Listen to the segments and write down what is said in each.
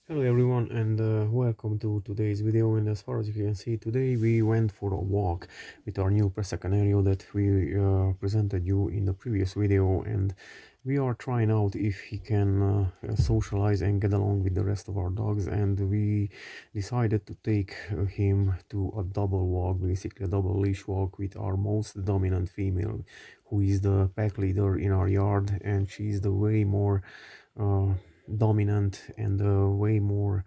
Hello everyone and welcome to today's video. And as far as you can see, today we went for a walk with our new Presa Canario that we presented you in the previous video, and we are trying out if he can socialize and get along with the rest of our dogs. And we decided to take him to a double walk, basically a double leash walk with our most dominant female, who is the pack leader in our yard, and she's the way more uh, dominant and way more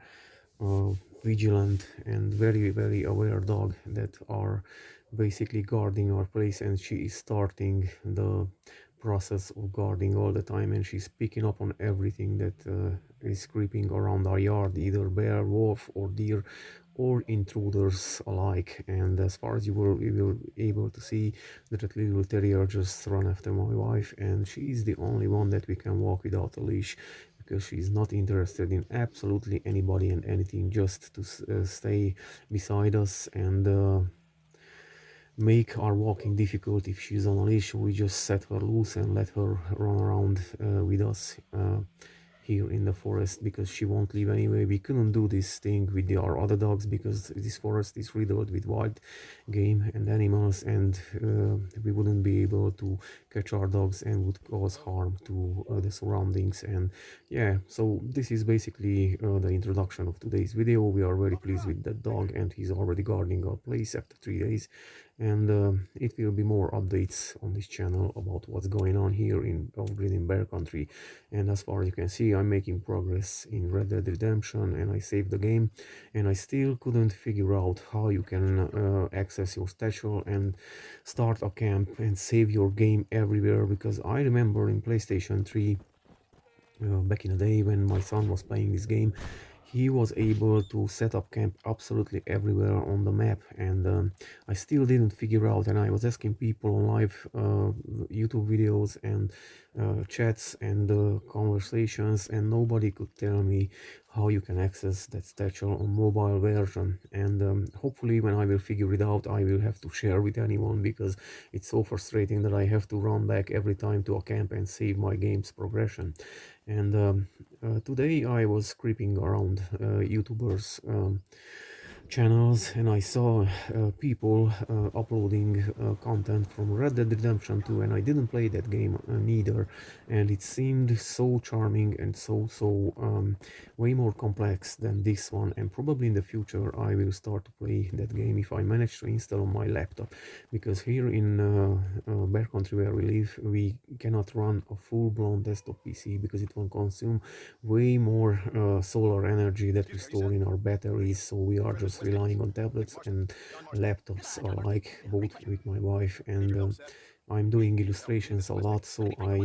uh, vigilant and very aware dog that are basically guarding our place, and she is starting the process of guarding all the time, and she's picking up on everything that is creeping around our yard, either bear, wolf or deer or intruders alike. And as far as you will able to see, that little terrier just run after my wife, and she is the only one that we can walk without a leash, because she's not interested in absolutely anybody and anything, just to stay beside us and make our walking difficult. If she's on a leash, we just set her loose and let her run around with us here in the forest, because she won't leave anyway. We couldn't do this thing with our other dogs because this forest is riddled with wild game and animals, and we wouldn't be able to catch our dogs and would cause harm to the surroundings. And yeah, so this is basically the introduction of today's video. We are very pleased with that dog, and he's already guarding our place after 3 days. And it will be more updates on this channel about what's going on here in Off-Grid in Bear Country. And as far as you can see, I'm making progress in Red Dead Redemption, and I saved the game, and I still couldn't figure out how you can access your statue and start a camp and save your game everywhere, because I remember in PlayStation 3 back in the day when my son was playing this game, he was able to set up camp absolutely everywhere on the map. And I still didn't figure out, and I was asking people on live YouTube videos and chats and conversations, and nobody could tell me how you can access that statue on mobile version. And hopefully when I will figure it out, I will have to share with anyone, because it's so frustrating that I have to run back every time to a camp and save my game's progression. And today I was creeping around YouTubers channels, and I saw people uploading content from Red Dead Redemption 2, and I didn't play that game neither, and it seemed so charming and so way more complex than this one. And probably in the future I will start to play that game if I manage to install on my laptop, because here in Bear Country where we live, we cannot run a full-blown desktop PC, because it will consume way more solar energy that we store in our batteries. So we are just relying on tablets and laptops alike, both with my wife. And I'm doing illustrations a lot, so I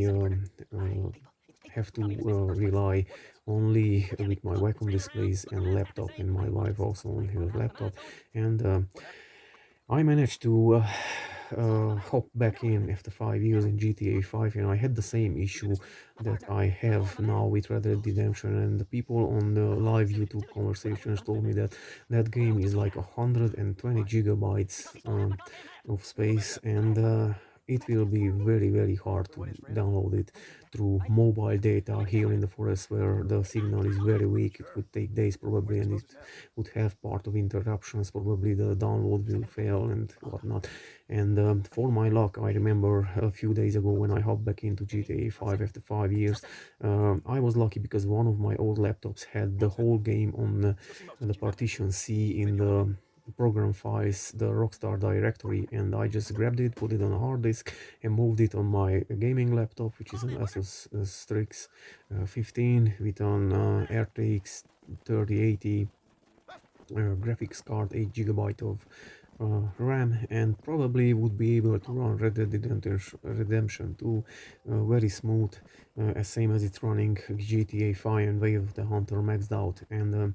have to rely only with my Wacom displays and laptop, and my wife also on her laptop. And I managed to hop back in after 5 years in GTA 5, and I had the same issue that I have now with Red Dead Redemption. And the people on the live YouTube conversations told me that that game is like 120 gigabytes of space, and it will be very hard to download it through mobile data here in the forest, where the signal is very weak. It would take days probably, and it would have part of interruptions. Probably the download will fail and whatnot. And for my luck, I remember a few days ago when I hopped back into GTA 5 after 5 years, I was lucky because one of my old laptops had the whole game on the partition C in the program files, the Rockstar directory, and I just grabbed it, put it on a hard disk, and moved it on my gaming laptop, which is an Asus Strix 15 with an RTX 3080 graphics card, 8 gigabyte of RAM, and probably would be able to run Red Dead Redemption 2 very smooth, as same as it's running GTA 5 and Way of the Hunter maxed out. And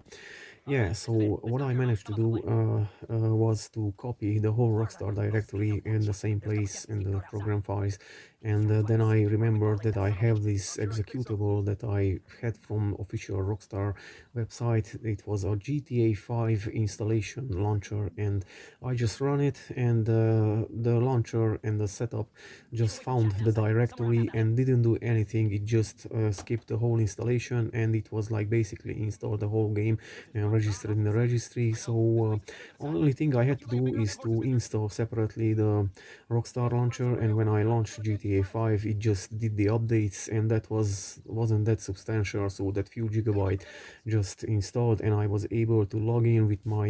Yeah, so what I managed to do was to copy the whole Rockstar directory in the same place in the program files, and then I remembered that I have this executable that I had from official Rockstar website. It was a GTA 5 installation launcher, and I just run it, and the launcher and the setup just found the directory and didn't do anything. It just skipped the whole installation, and it was like basically installed the whole game and registered in the registry. So only thing I had to do is to install separately the Rockstar launcher, and when I launched GTA 5 it just did the updates, and that wasn't that substantial, so that few gigabyte just installed, and I was able to log in with my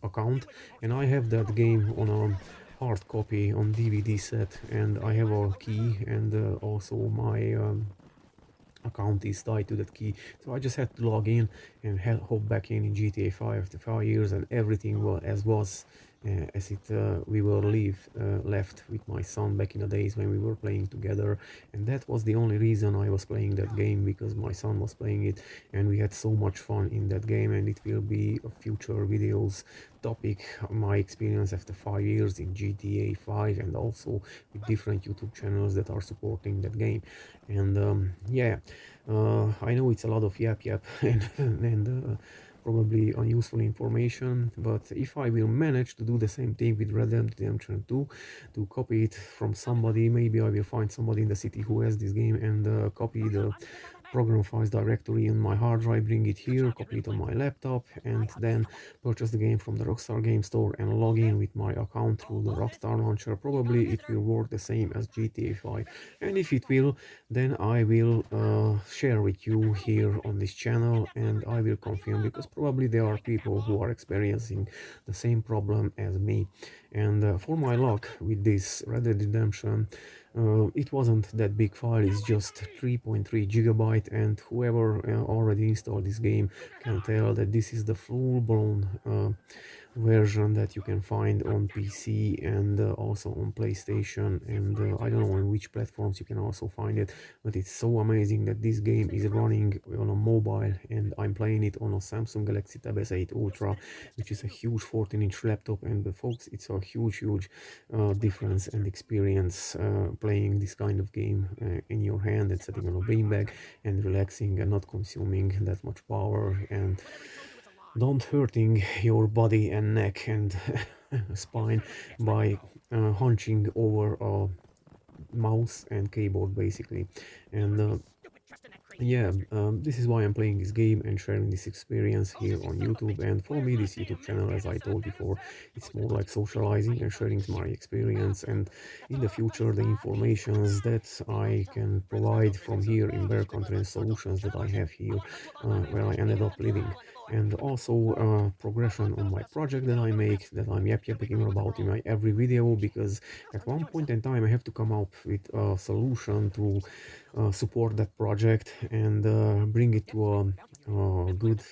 account, and I have that game on a hard copy on DVD set, and I have a key, and also my account is tied to that key. So I just had to log in and hop back in GTA 5 after 5 years, and everything was as it we were left with my son back in the days when we were playing together. And that was the only reason I was playing that game, because my son was playing it and we had so much fun in that game. And it will be a future videos topic, my experience after 5 years in GTA 5, and also with different YouTube channels that are supporting that game. And yeah, I know it's a lot of yap and probably unuseful information, but if I will manage to do the same thing with Red Dead Redemption 2, to copy it from somebody, maybe I will find somebody in the city who has this game, and copy the program files directory on my hard drive, bring it here, copy it on my laptop, and then purchase the game from the Rockstar Game Store and log in with my account through the Rockstar launcher. Probably it will work the same as GTA 5, and if it will, then I will share with you here on this channel, and I will confirm, because probably there are people who are experiencing the same problem as me. And for my luck with this Red Dead Redemption, it wasn't that big file, it's just 3.3 gigabyte, and whoever already installed this game can tell that this is the full-blown version that you can find on PC and also on PlayStation, and I don't know on which platforms you can also find it, but it's so amazing that this game is running on a mobile, and I'm playing it on a Samsung Galaxy Tab S8 Ultra, which is a huge 14-inch laptop. And folks, it's a huge difference and experience playing this kind of game in your hand and sitting on a beanbag and relaxing and not consuming that much power, and don't hurting your body and neck and spine by hunching over a mouse and keyboard basically. And yeah, this is why I'm playing this game and sharing this experience here on YouTube. And for me, this YouTube channel, as I told before, it's more like socializing and sharing my experience, and in the future the informations that I can provide from here in Bear Country and solutions that I have here where I ended up living, and also progression on my project that I make, that I'm yapping about in my every video, because at one point in time I have to come up with a solution to support that project and bring it to a good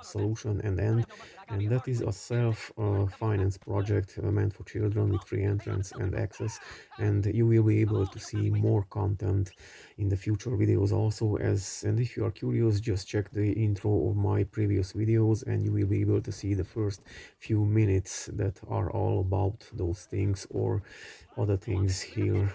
solution and end. And that is a self-finance project meant for children with free entrance and access. And you will be able to see more content in the future videos also. And if you are curious, just check the intro of my previous videos and you will be able to see the first few minutes that are all about those things or other things here,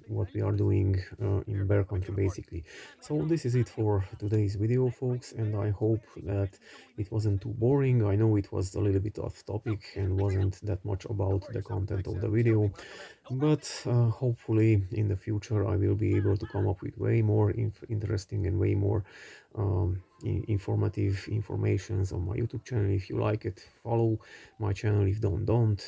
what we are doing in Bear Country basically. So this is it for today's video, folks, and I hope that it wasn't too boring. I know it was a little bit off topic and wasn't that much about the content of the video, but hopefully in the future I will be able to come up with way more interesting and way more informative informations on my YouTube channel. If you like it, follow my channel. If don't.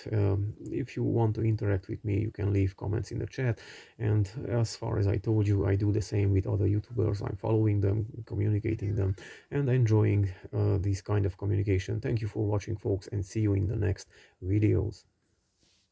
If you want to interact with me, you can leave comments in the chat, and as far as I told you, I do the same with other YouTubers. I'm following them, communicating them, and enjoying this kind of communication. Thank you for watching, folks, and see you in the next videos.